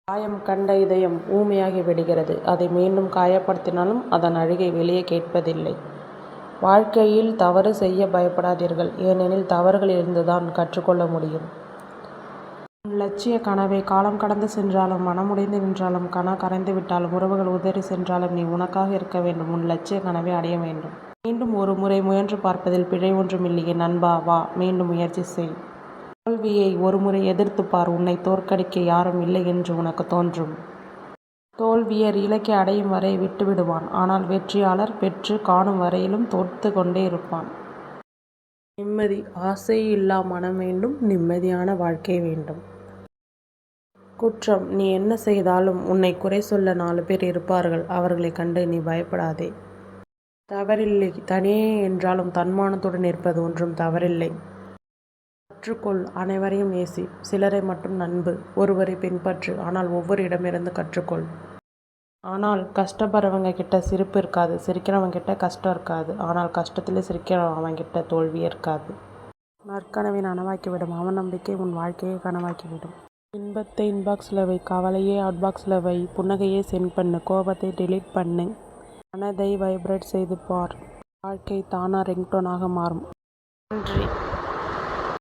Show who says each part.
Speaker 1: காயம் கண்ட இதயம் ஊமையாகி விடுகிறது. அதை மீண்டும் காயப்படுத்தினாலும் அதன் அழுகை வெளியே கேட்பதில்லை. வாழ்க்கையில் தவறு செய்ய பயப்படாதீர்கள். ஏனெனில் தவறுகளிலிருந்துதான் கற்றுக்கொள்ள முடியும். உன் லட்சிய கனவை காலம் கடந்து சென்றாலும், மனமுடைந்து நின்றாலும், கனா கரைந்து விட்டாலும், உறவுகள் உதறி சென்றாலும் நீ உனக்காக இருக்க வேண்டும். உன் லட்சிய கனவை அடைய வேண்டும். மீண்டும் ஒரு முறை முயன்று பார்ப்பதில் பிழை ஒன்றுமில்லையே நண்பா. வா, மீண்டும் முயற்சி செய். தோல்வியை ஒருமுறை எதிர்த்துப் பார். உன்னை தோற்கடிக்க யாரும் இல்லை என்று உனக்கு தோன்றும். தோல்வியர் இலக்கை அடையும் வரை விட்டுவிடுவான். ஆனால் வெற்றியாளர் வெற்றி காணும் வரையிலும் தோற்று கொண்டே இருப்பான். நிம்மதி. ஆசை இல்லா மனம் வேண்டும். நிம்மதியான வாழ்க்கை வேண்டும். குற்றம். நீ என்ன செய்தாலும் உன்னை குறை சொல்ல 4 பேர் இருப்பார்கள். அவர்களை கண்டு நீ பயப்படாதே. தவறில்லை. தனியே என்றாலும் தன்மானத்துடன் இருப்பது ஒன்றும் தவறில்லை. கற்றுக்கொள். அனைவரையும் நேசி. சிலரை மட்டும் நம்பு. ஒருவரை பின்பற்று. ஆனால் ஒவ்வொரு இடமிருந்து கற்றுக்கொள். ஆனால் கஷ்டப்படுறவங்க கிட்ட சிரிப்பு இருக்காது. சிரிக்கிறவங்க கிட்ட கஷ்டம் இருக்காது. ஆனால் கஷ்டத்திலே சிரிக்கிறவங்க கிட்ட தோல்வியே இருக்காது. நற்கனவை நனவாக்கிவிடும். அவநம்பிக்கை உன் வாழ்க்கையை கனவாக்கிவிடும். இன்பத்தை இன்பாக்ஸில் வை. கவலையே அவுட்பாக்ஸில் வை. புன்னகையை சென்ட் பண்ணு. கோபத்தை டெலீட் பண்ணு. மனதை வைப்ரேட் செய்து பார். வாழ்க்கை தானா ரிங்டோனாக மாறும். நன்றி.